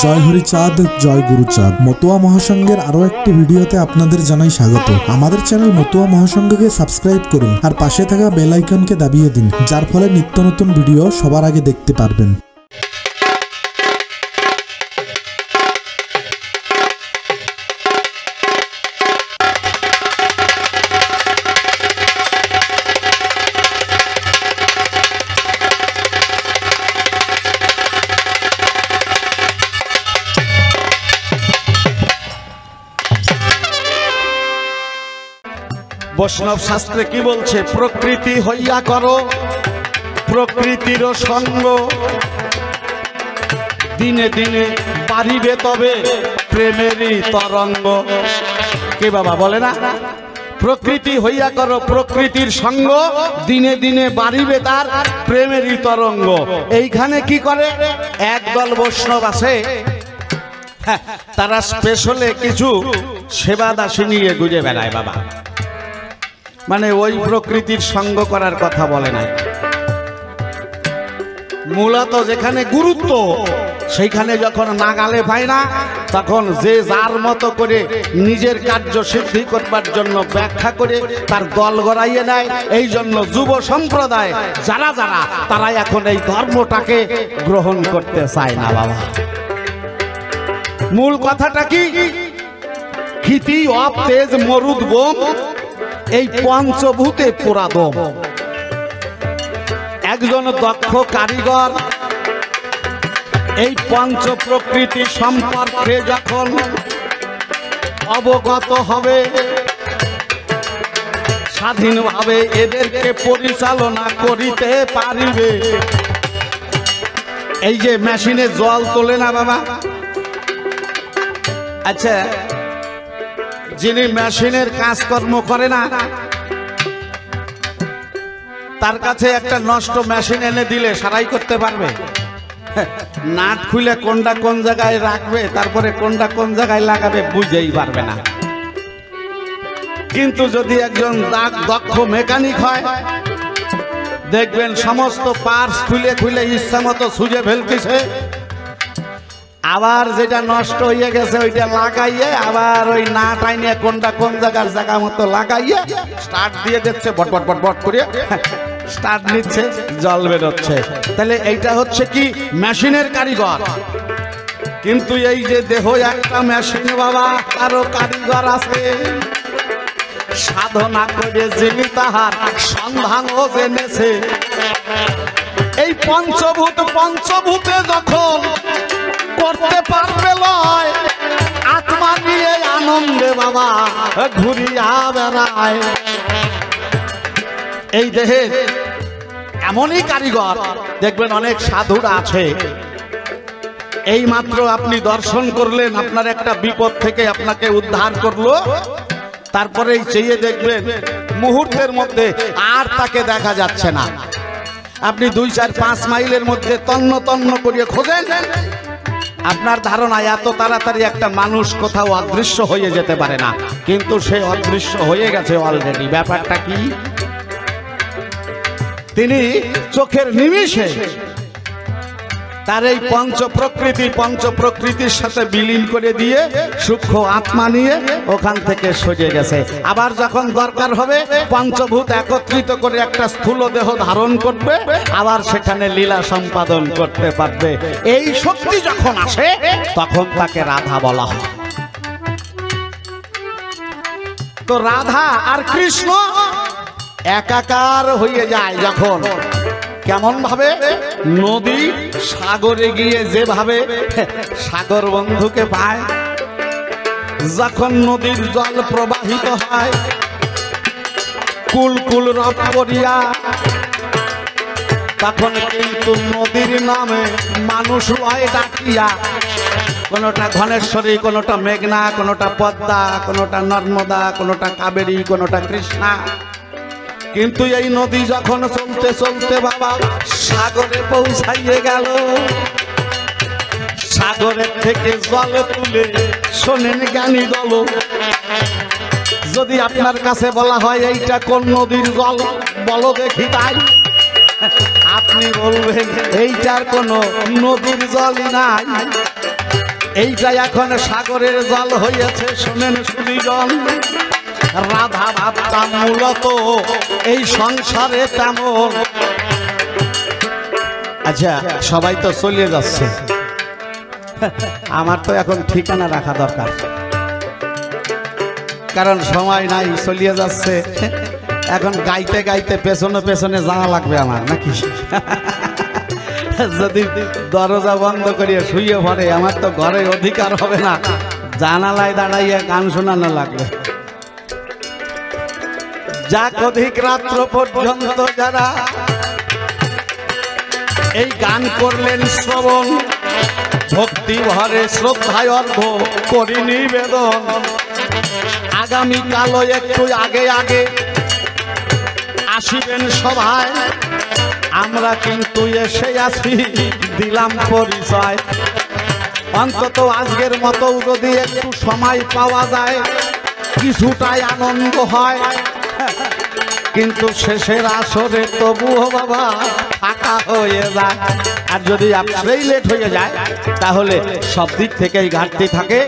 জয় হরিচাঁদ, জয় গুরুচাঁদ। মতুয়া মহাসংঘের আরো একটি ভিডিওতে আপনাদের জানাই স্বাগত। আমাদের চ্যানেল মতুয়া মহাসংঘকে সাবস্ক্রাইব করুন আর পাশে থাকা বেল আইকনকে দাবিয়ে দিন, যার ফলে নিত্য নতুন ভিডিও সবার আগে দেখতে পারবেন। বৈষ্ণব শাস্ত্রে কি বলছে? প্রকৃতি হইয়া করো প্রকৃতির সঙ্গ, দিনে দিনে বাড়িবে তবে প্রেমেরই তরঙ্গ। কে বাবা বলে না? প্রকৃতি হইয়া করো প্রকৃতির সঙ্গ, দিনে দিনে বাড়িবে তার প্রেমেরই তরঙ্গ। এইখানে কি করে একদল বৈষ্ণব আছে, তারা স্পেশালে কিছু সেবা দাসী নিয়ে ঘুরে বেড়ায় বাবা। মানে ওই প্রকৃতির সঙ্গ করার কথা বলে না, মূলত যেখানে গুরুত্ব সেইখানে যখন নাগালে পায় না, তখন যে যার মতো করে নিজের কার্য সিদ্ধি করবার জন্য ব্যাখ্যা করে তার দল গড়াইয়ে নেয়। এই জন্য যুব সম্প্রদায় যারা যারা তারা এখন এই ধর্মটাকে গ্রহণ করতে চায় না বাবা। মূল কথাটা কি? ক্ষিতি অপ তেজ মরুদ বোম, এই পঞ্চভূতে পুরাদম। একজন দক্ষ কারিগর এই পঞ্চ প্রকৃতি সম্পর্কে যখন অবগত হবে, স্বাধীনভাবে এদেরকে পরিচালনা করিতে পারিবে। এই যে মেশিনে জল তোলে না বাবা, আচ্ছা যিনি মেশিনের কাজকর্ম করে না, তার কাছে একটা নষ্ট মেশিন এনে দিলে সারাই করতে পারবে? নাট খুলে কোনটা কোন জায়গায় রাখবে, তারপরে কোনটা কোন জায়গায় লাগাবে বুঝেই পারবে না। কিন্তু যদি একজন দক্ষ মেকানিক হয়, দেখবেন সমস্ত পার্টস খুলে খুলে ইচ্ছা মতো সুজে ফেলতেছে, আবার যেটা নষ্ট হয়ে গেছে ওইটা লাগাইয়ে আবার ওই নাট আইনে কোনটা কোন জায়গার জায়গা মতো লাগাইয়ে স্টার্ট দিয়ে দিচ্ছে, বটবট বটবট করে স্টার্ট নিচ্ছে, জল বেরোচ্ছে। তাহলে এইটা হচ্ছে কি মেশিনের কারিগর। কিন্তু এই যে দেহ একটা মেশিন বাবা, তারও কারিগর আছে। সাধনা করে যিনি তাহার সন্ধান ও জেনেছে। এই পঞ্চভূতে যখন করতে পারবে লয়, আত্মা নিয়ে আনন্দে বাবা ঘুরিয়া বেড়ায়। এই দেহে এমনই কারিগর দেখবেন অনেক সাধুরা আছে। এই মাত্র আপনি দর্শন করলেন, আপনার একটা বিপদ থেকে আপনাকে উদ্ধার করলো, তারপরেই চেয়ে দেখবেন মুহূর্তের মধ্যে আর তাকে দেখা যাচ্ছে না। আপনি 2-4-5 মাইলের মধ্যে তন্ন তন্ন করিয়ে খোঁজেন, আপনার ধারণা এত তাড়াতাড়ি একটা মানুষ কোথাও অদৃশ্য হয়ে যেতে পারে না, কিন্তু সে অদৃশ্য হয়ে গেছে অলরেডি। ব্যাপারটা কি? তিনি চোখের নিমিষে তার এই পঞ্চ প্রকৃতির সাথে বিলীন করে দিয়ে সূক্ষ্ম আত্মা নিয়ে ওখান থেকে সরে গেছে। আবার যখন দরকার হবে পঞ্চভূত একত্রিত করে একটা স্থূল দেহ ধারণ করবে, আবার সেখানে লীলা সম্পাদন করতে পারবে। এই শক্তি যখন আসে তখন তাকে রাধা বলা হয়। তো রাধা আর কৃষ্ণ একাকার হয়ে যায় যখন, কেমন ভাবে? নদী সাগরে গিয়ে যেভাবে সাগর বন্ধুকে পায়, যখন নদীর জল প্রবাহিত হয় কুল কুল রব করিয়া, তখন কিন্তু নদীর নামে মানুষ লয় ডাকিয়া। কোনোটা ঘনেশ্বরী, কোনোটা মেঘনা, কোনোটা পদ্মা, কোনোটা নর্মদা, কোনোটা কাবেরী, কোনোটা কৃষ্ণা। কিন্তু এই নদী যখন চলতে চলতে বাবা সাগরে পৌঁছাইয়ে গেল, সাগরের থেকে জল তুলে শোনেন জ্ঞানী দল, যদি আপনার কাছে বলা হয় এইটা কোন নদীর জল বলো দেখি, তাই আপনি বলবেন এইটার কোনো নদীর জলই নাই, এইটা এখন সাগরের জল হইয়াছে, শোনেন সুধীজন। রাধা ভাবতাম মূলত এই সংসারে তেমন। আচ্ছা, সবাই তো চলে যাচ্ছে, আমার তো এখন ঠিকানা রাখা দরকার, কারণ সময় নাই, চলিয়ে যাচ্ছে। এখন গাইতে গাইতে পেছনে পেছনে যাওয়া লাগবে আমার, নাকি? যদি দরজা বন্ধ করিয়ে শুয়ে পড়ে আমার তো ঘরে অধিকার হবে না, জানালায় দাঁড়াইয়া গান শোনানো লাগবে। যাক, অধিক রাত্র পর্যন্ত যারা এই গান করলেন শ্রবণ, ভক্তি ভরে শ্রদ্ধায় অর্ঘ করি নিবেদন। আগামীকালও একটু আগে আগে আসিবেন সভায়, আমরা কিন্তু এসে আছি, দিলাম পরিচয়। অন্তত আজকের মতো যদি একটু সময় পাওয়া যায়, কিছুটাই আনন্দ হয়, কিন্তু শেষের আসরে তবুও বাবা ফাঁকা হয়ে যায়। আর যদি আপনারই লেট হয়ে যায় তাহলে সব দিক থেকেই ঘাটতি থাকে।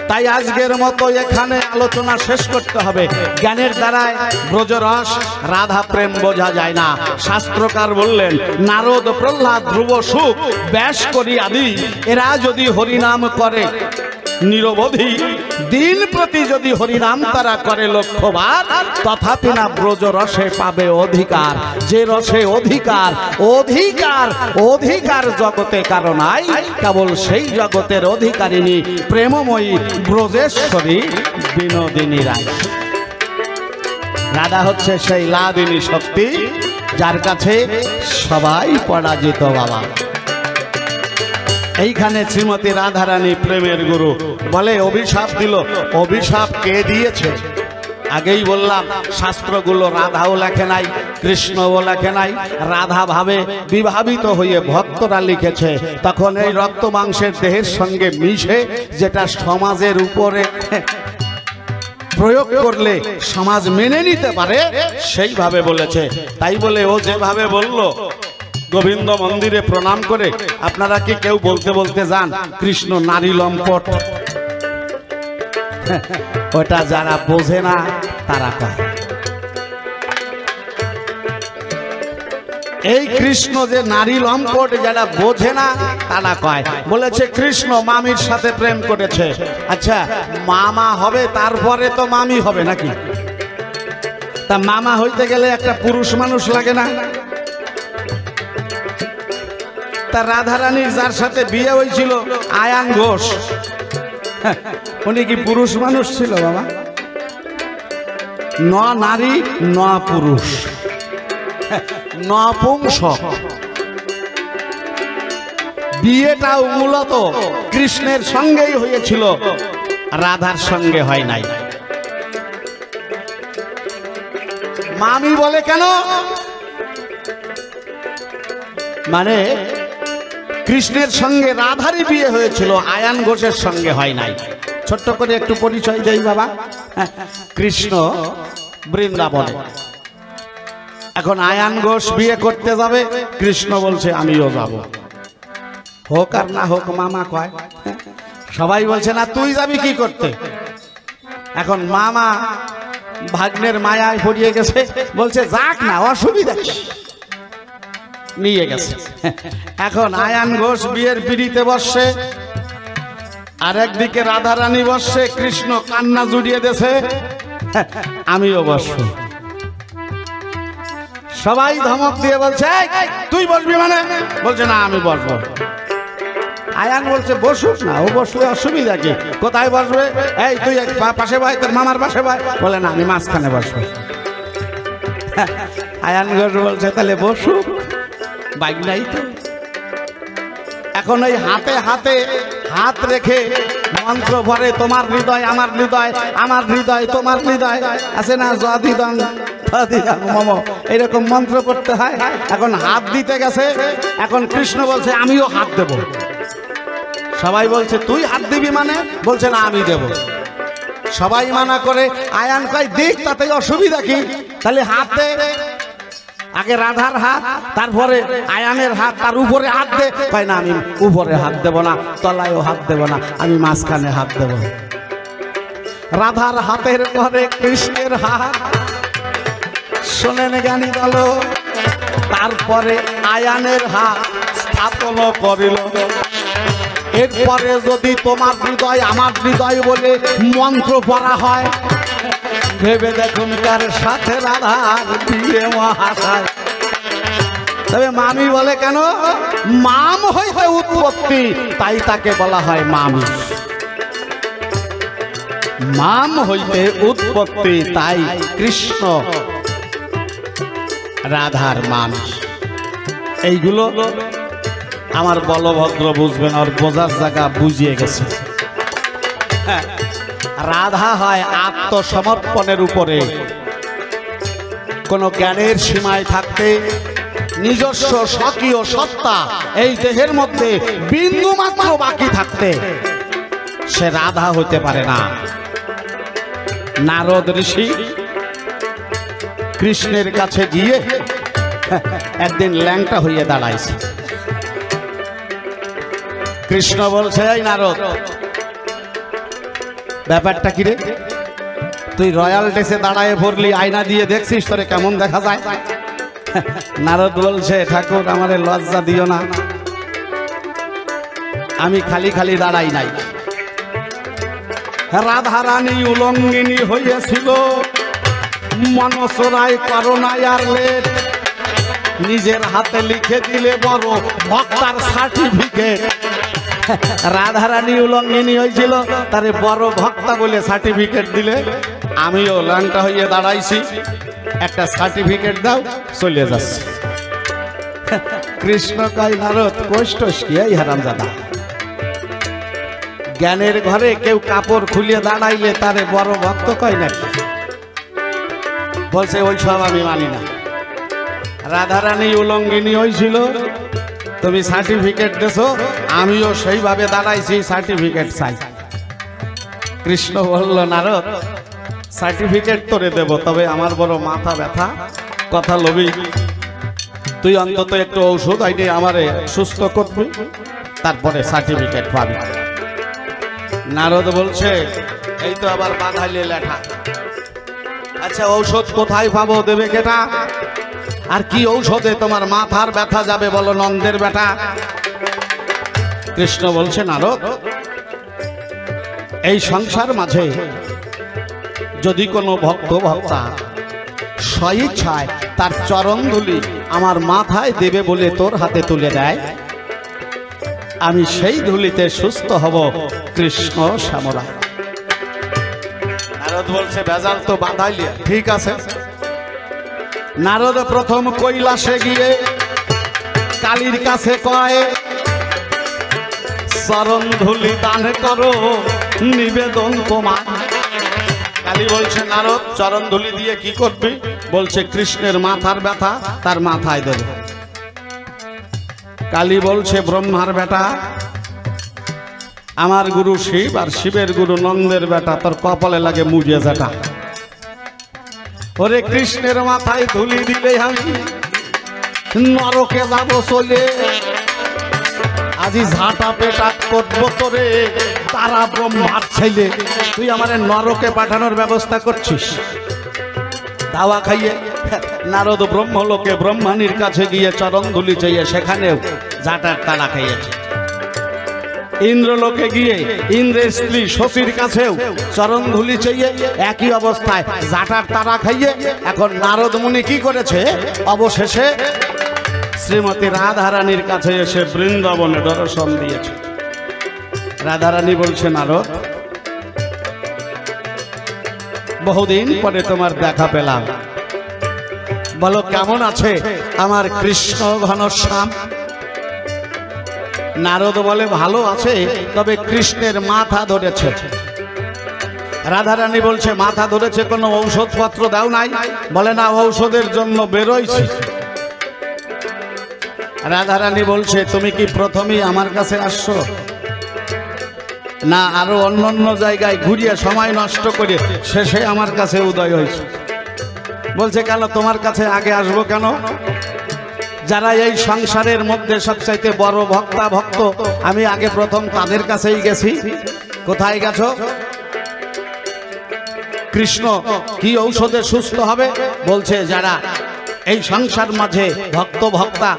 তাই আজকের মতো এখানে আলোচনা শেষ করতে হবে। জ্ঞানের দ্বারায় ব্রজরস রাধা প্রেম বোঝা যায় না। শাস্ত্রকার বললেন, নারদ প্রহ্লাদ ধ্রুব সুখ ব্যাস করি আদি, এরা যদি হরিনাম করে নিরবধি, দিন প্রতি যদি হরিনাম তারা করে লক্ষ্যবার, তথাপি না ব্রজ রসে পাবে অধিকার। যে রসে অধিকার অধিকার অধিকার জগতে কারণ নাই, কেবল সেই জগতের অধিকারিণী প্রেমময়ী ব্রজেশ্বরী বিনোদিনী রায়। রাধা হচ্ছে সেই লাদিনী শক্তি, যার কাছে সবাই পরাজিত বাবা। এইখানে শ্রীমতী রাধারানী প্রেমের গুরু বলে অভিশাপ দিল। অভিশাপ কে দিয়েছে? আগেই বললাম, শাস্ত্রগুলো রাধাও লেখে নাই, কৃষ্ণও লেখে নাই। রাধা ভাবে বিভাবিত হয়ে ভক্তরা লিখেছে। তখন এই রক্ত মাংসের দেহের সঙ্গে মিশে, যেটা সমাজের উপরে প্রয়োগ করলে সমাজ মেনে নিতে পারে, সেইভাবে বলেছে। তাই বলে ও যেভাবে বলল, গোবিন্দ মন্দিরে প্রণাম করে আপনারা কি কেউ বলতে বলতে যান কৃষ্ণ নারী লম্পট? ওটা যারা বোঝে না তারা কয়। এই কৃষ্ণ যে নারী লম্পট, যারা বোঝে না তারা কয়। বলেছে কৃষ্ণ মামির সাথে প্রেম করেছে। আচ্ছা, মামা হবে তারপরে তো মামি হবে নাকি? তা মামা হইতে গেলে একটা পুরুষ মানুষ লাগে না? তা রাধারানীর যার সাথে বিয়ে হয়েছিল আয়ান ঘোষ, উনি কি পুরুষ মানুষ ছিল বাবা? ন নারী ন পুরুষ, নপুংসক। বিয়েটাও মূলত কৃষ্ণের সঙ্গেই হয়েছিল, রাধার সঙ্গে হয় নাই। মামি বলে কেন? মানে কৃষ্ণের সঙ্গে রাধারই বিয়ে হয়েছিল, আয়ান ঘোষের সঙ্গে হয় নাই। ছোট্ট করে একটু পরিচয় দেই বাবা। কৃষ্ণ বৃন্দাবনে, এখন আয়ান ঘোষ বিয়ে করতে যাবে, কৃষ্ণ বলছে আমিও যাব। হোক আর না হোক মামা কয়। সবাই বলছে না তুই যাবি কি করতে? এখন মামা ভাগ্নের মায়ায় পড়িয়ে গেছে, বলছে যাক না, অসুবিধা নিয়ে গেছে। এখন আয়ান ঘোষ বিয়ের পিড়িতে বসছে, আর একদিকে রাধারানী বসছে, কৃষ্ণ কান্না জুড়িয়ে দেছে, আমিও বসবো। সবাই ধমক দিয়ে বলছে তুই বসবি মানে? বলছে না আমি বসবো। আয়ান বলছে বসুক না, ও বসলে অসুবিধা কি? কোথায় বসবে? এই তুই পাশে বয়, তোর মামার পাশে বয়। বলে না আমি মাঝখানে বসবো। আয়ান ঘোষ বলছে তাহলে বসুক, বাইক নাই তো। এখন ওই হাতে হাতে হাত রেখে মন্ত্র ভরে, তোমার হৃদয় আমার হৃদয়, আমার হৃদয় তোমার হৃদয়, আছে না যদিদং তদিদং মম, এরকম মন্ত্র করতে হয়। এখন হাত দিতে গেছে, এখন কৃষ্ণ বলছে আমিও হাত দেব। সবাই বলছে তুই হাত দিবি মানে? বলছে না আমি দেব। সবাই মানা করে, আয়ান কয় দিক, তাতে অসুবিধা কি? তাহলে হাত দে। আগে রাধার হাত, তারপরে আয়ানের হাত, তার উপরে হাত দে, কয় না আমি উপরে হাত দেব না, তলায়ও হাত দেব না, আমি মাঝখানে হাত দেব। রাধার হাতের পরে কৃষ্ণের হাত, শোনেন জ্ঞানী দল। তারপরে আয়ানের হাত স্থাপন করিল। এরপরে যদি তোমার হৃদয় আমার হৃদয় বলে মন্ত্র পড়া হয়, ভেবে দেখুন কার সাথে রাধার বিয়ে মহাশয়। তবে মামি বলে কেন? মাম হইতে উৎপত্তি, তাই তাকে বলা হয় মামি। মাম হইতে উৎপত্তি, তাই কৃষ্ণ রাধার মামি। এইগুলো আমার বলভদ্র বুঝবেন, আর বোঝার জায়গা বুঝিয়ে গেছে। রাধা হয় আত্মসমর্পণের উপরে, কোনো জ্ঞানের সীমায় থাকতে, নিজস্ব স্বকীয় সত্তা এই দেহের মধ্যে বিন্দু মাত্র বাকি থাকতে সে রাধা হতে পারে না। নারদ ঋষি কৃষ্ণের কাছে গিয়ে একদিন ল্যাংটা হইয়া দাঁড়াইছে। কৃষ্ণ বলছে, এই নারদ, ব্যাপারটা কি রে? তুই রয়্যাল ড্রেসে দাঁড়ায় পড়লি, আয়না দিয়ে দেখছিস তোরে কেমন দেখা যায়? নারদ বলছে, ঠাকুর আমারে লজ্জা দিও না, আমি খালি খালি দাঁড়াই নাই। রাধারানী উলঙ্গিনী হইয়াছিল, মনসরায় করোনায় আর লেট, নিজের হাতে লিখে দিলে বড় ভক্তার সার্টিফিকেট। রাধারানী উলঙ্গিনী হয়েছিল, তারে বড় ভক্তা বলে সার্টিফিকেট দিলে। আমিও ল্যাংটা হইয়া দাঁড়াইছি, একটা সার্টিফিকেট দাও, চলে যাচ্ছে। কৃষ্ণ কয়, নারদ কষ্টস কি এই হারামজাদা? জ্ঞানের ঘরে কেউ কাপড় খুলিয়ে দাঁড়াইলে তারে বড় ভক্ত কয় নাকি? বলছে ওই সব আমি মানি না। রাধারানী উলঙ্গিনী হয়েছিল, তুমি সার্টিফিকেট দেছো, আমিও সেইভাবে দাঁড়াইছি, সার্টিফিকেট চাই। কৃষ্ণ বলল, নারদ সার্টিফিকেট তোরে দেব, তবে আমার বড় মাথা ব্যথা, কথা লবি, তুই অন্তত একটু ঔষধ আইনে আমারে সুস্থ করবি, তারপরে সার্টিফিকেট পাবি। নারদ বলছে, এই তো আবার বাঁধাইলে লেখা। আচ্ছা ঔষধ কোথায় পাবো, দেবে কেটা? আর কি ঔষধে তোমার মাথার ব্যথা যাবে বলো নন্দের বেটা? কৃষ্ণ বলছে, নারদ এই সংসার মাঝে যদি কোনো ভক্ত ভক্তা স্বইচ্ছায় তার চরণ ধুলি আমার মাথায় দেবে বলে তোর হাতে তুলে দেয়, আমি সেই ধুলিতে সুস্থ হব কৃষ্ণ শ্যামরা। নারদ বলছে, বেজাল তো বাঁধাইলে, ঠিক আছে। নারদ প্রথম কৈলাসে গিয়ে কালীর কাছে কয়, চরণ ধুলি দান করো নিবেদন তোমার। কালী বলছে, নারদ চরণ ধুলি দিয়ে কি করবি? বলছে, কৃষ্ণের মাথার ব্যথা তার মাথায় দেবে। কালী বলছে, ব্রহ্মার বেটা, আমার গুরু শিব আর শিবের গুরু নন্দের বেটা, তোর কপালে লাগে মুজে যেটা। ওরে কৃষ্ণের মাথায় ধুলি দিলে আমি নরকে যাব চলে, আজি ঝাঁটা পেটা করবো তোরে তারা ব্রহ্মার ছেলে। তুই আমারে নরকে পাঠানোর ব্যবস্থা করছিস? দাওয়া খাইয়ে নারদ ব্রহ্মলোকে ব্রহ্মাণীর কাছে গিয়ে চরণ ধুলি চাইয়ে সেখানেও ঝাঁটার তাড়া খাইয়েছে। ইন্দ্রলোকে গিয়ে ইন্দ্রের স্ত্রী শশীর কাছেও চরণ ধুলি চাইয়ে একই অবস্থায় ঝাঁটার তাড়া খাইয়ে এখন নারদ মুনি কি করেছে? অবশেষে শ্রীমতী রাধারানীর কাছে এসে বৃন্দাবনে দর্শন দিয়েছে। রাধারানী বলছে, নারদ বহুদিন পরে তোমার দেখা পেলাম, বলো কেমন আছে আমার কৃষ্ণ ঘনশ্যাম? নারদ বলে, ভালো আছে, তবে কৃষ্ণের মাথা ধরেছে। রাধারানী বলছে, মাথা ধরেছে, কোনো ঔষধপত্র দাও নাই? বলে না, ঔষধের জন্য বেরোইছি। রাধারানী বলছে, তুমি কি প্রথমেই আমার কাছে আসছো, না আরো অন্য জায়গায় ঘুরিয়ে সময় নষ্ট করে শেষে আমার কাছে উদয় হয়েছে? বলছে কেন তোমার কাছে আগে আসবো কেন? যারা এই সংসারের মধ্যে সবচাইতে বড় ভক্তা ভক্ত আমি আগে প্রথম তাদের কাছেই গেছি। কোথায় গেছো? কৃষ্ণ কি ঔষধে সুস্থ হবে? বলছে যারা এই সংসার মাঝে ভক্ত ভক্তা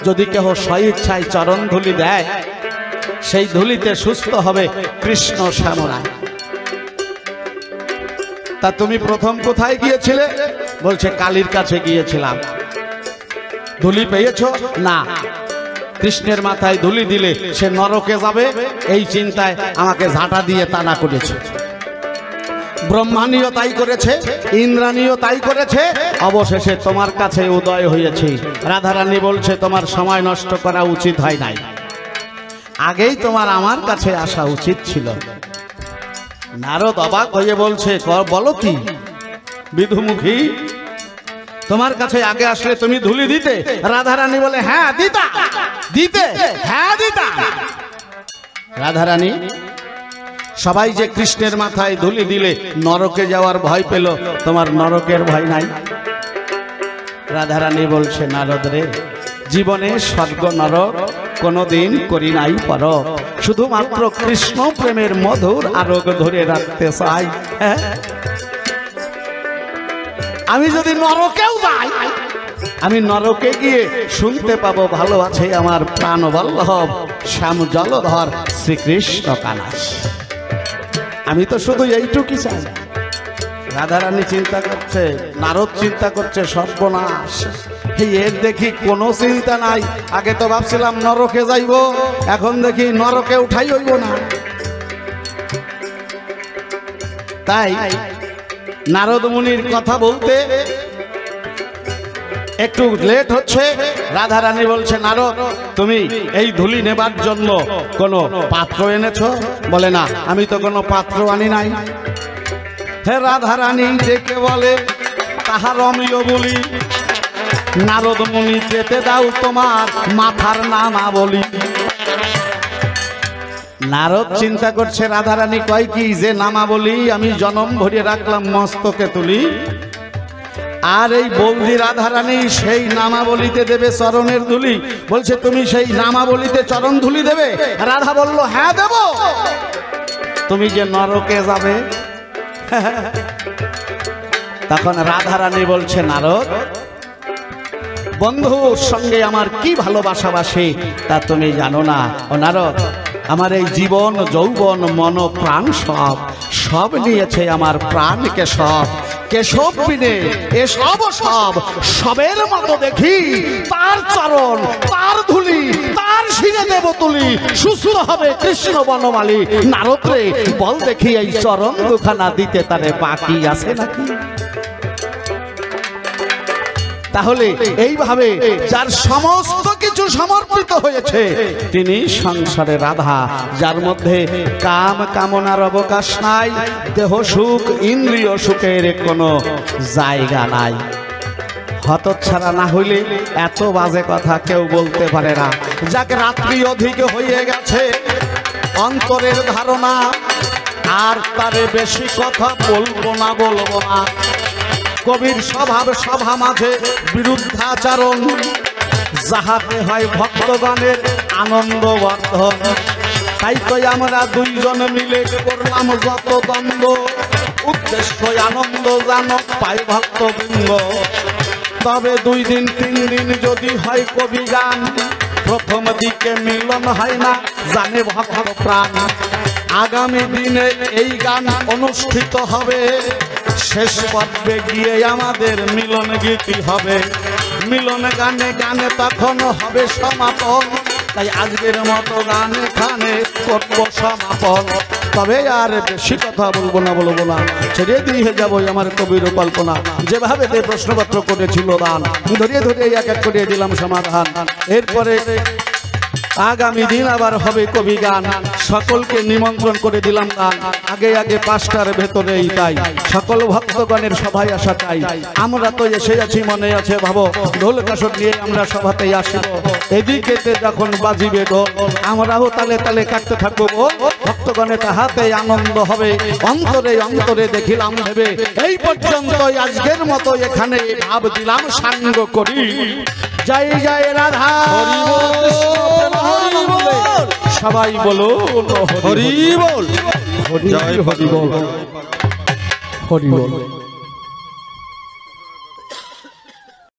যদি কেহ স্বইচ্ছায় চরণ ধুলি দেয় সেই ধুলিতে সুস্থ হবে কৃষ্ণ শ্যামরা। তা তুমি প্রথম কোথায় গিয়েছিলে? বলছে কালীর কাছে গিয়েছিলাম। ধুলি পেয়েছো? না। কৃষ্ণের মাথায় ধুলি দিলে সে নরকে যাবে এই চিন্তায় আমাকে ঝাঁটা দিয়ে তাড়া করেছে। ব্রহ্মানীয় তাই করেছে, ইন্দ্রাণীয় তাই করেছে, অবশেষে তোমার কাছে উদয় হয়েছে। রাধারানী বলছে তোমার সময় নষ্ট করা উচিত হয় নাই, আগেই তোমার আমার কাছে আসা উচিত ছিল। নারদ অবাক হয়ে বলছে বলো কি বিধুমুখী, তোমার কাছে আগে আসলে তুমি ধুলি দিতে? রাধারানী বলে হ্যাঁ দিতা, দিতে হ্যাঁ দিতা। রাধারানী সবাই যে কৃষ্ণের মাথায় ধুলি দিলে নরকে যাওয়ার ভয় পেল, তোমার নরকের ভয় নাই? রাধারানী বলছে নারদ রে, জীবনে স্বর্গ নরক কোনদিন করি নাই পরখ, শুধুমাত্র কৃষ্ণ প্রেমের মধুর আরোগ ধরে রাখতে চাই। আমি যদি নরকেও যাই, আমি নরকে গিয়ে শুনতে পাবো ভালো আছে আমার প্রাণ বল্লভ শ্যাম জলধর শ্রীকৃষ্ণ কানাস। আমি তো শুধু এইটুকুই চাই। রাধারানী চিন্তা করছে, নারদ চিন্তা করছে সর্বনাশ, এর দেখি কোনো চিন্তা নাই। আগে তো ভাবছিলাম নরকে যাইব, এখন দেখি নরকে উঠাই হইব না। তাই নারদ মুনির কথা বলতে একটু লেট হচ্ছে। রাধারানী বলছে নারদ তুমি এই ধুলি নেবার জন্য কোনো পাত্র এনেছো? বলে না, আমি তো কোনো পাত্র আনি নাই। হে রাধারানী ডেকে বলে তাহার অমিয় বলি, নারদ মুনি যেতে দাও তোমার মাথার নামা বলি। নারদ চিন্তা করছে রাধারানী কয় কি যে নামা বলি আমি জনম ভরিয়ে রাখলাম মস্তকে তুলি, আর এই বলদি রাধারানী সেই নামাবলিতে দেবে চরণের ধুলি। বলছে তুমি সেই নামাবলিতে চরণ ধুলি দেবে? রাধা বলল হ্যাঁ দেব। তুমি যে নরকে যাবে। তখন রাধারানী বলছে নারদ বন্ধুর সঙ্গে আমার কি ভালোবাসাবাসি তা তুমি জানো না। ও নারদ, আমার এই জীবন যৌবন মন প্রাণ সব সব নিয়েছে আমার প্রাণ কেশব। কেশব বিনে এসব সব সবের মতো দেখি, তার চরণ তার ধুলি তার শিরে দেব তুলি, সুস্থ হবে কৃষ্ণ বনমালী। নারদ রে বল দেখি এই চরণ দুখানা দিতে তারে বাকি আছে নাকি? তাহলে এইভাবে যার সমস্ত কিছু সমর্পিত হয়েছে তিনি সংসারে রাধা, যার মধ্যে কাম কামনার অবকাশ নাই, দেহ সুখ ইন্দ্রিয় সুখের কোনো জায়গা নাই। হতচ্ছাড়া না হইলে এত বাজে কথা কেউ বলতে পারে না। যাকে রাত্রি অধিক হয়ে গেছে অন্তরের ধারণা, আর তারে বেশি কথা বলবো না বলবো না। কবির স্বভাব সভা মাঝে বিরুদ্ধাচরণ, যাহাতে হয় ভক্তগণের আনন্দ বর্ধন। তাই তো আমরা দুইজন মিলে করলাম যত দ্বন্দ্ব, উদ্দেশ্য আনন্দ জানো পাই ভক্তবৃন্দ। তবে 2 দিন 3 দিন যদি হয় কবি গান, প্রথম দিকে মিলন হয় না জানে ভক্ত প্রাণ। আগামী দিনে এই গান অনুষ্ঠিত হবে, শেষ পর্বে গিয়ে আমাদের মিলন গীতি হবে। মিলন গানে গানে তখন হবে সমাপন। তাই আজকের মতো গান এখানে করব সমাপন। তবে আর বেশি কথা বলবো না, ছেড়ে দিয়ে যাবো আমার কবির কল্পনা। যেভাবে যে প্রশ্নপত্র করেছিল দান, ধরিয়ে ধরিয়ে এক এক করে দিলাম সমাধান। এরপরে আগামী দিন আবার হবে কবি গান, সকলকে নিমন্ত্রণ করে দিলাম গান। আগে আগে 5টার ভেতরেই তাই সকল ভক্তগণের সভায় আসা চাই। আমরা তো এসে আছি, মনে আছে ভাবো, ঢোল কাসর নিয়ে আমরা সভাতেই আসব। এদিকেতে যখন বাজিবে ঢোল, আমরাও তালে তালে কাটতে থাকবো। ভক্তগণের তাহাতে আনন্দ হবে, অন্তরে অন্তরে দেখিলাম ভেবে। এই পর্যন্ত আজকের মতো এখানে ভাব দিলাম সাঙ্গ করি। জয় জয় রাধা, সবাই বলো হরি বল, হরি বল, হরি বল।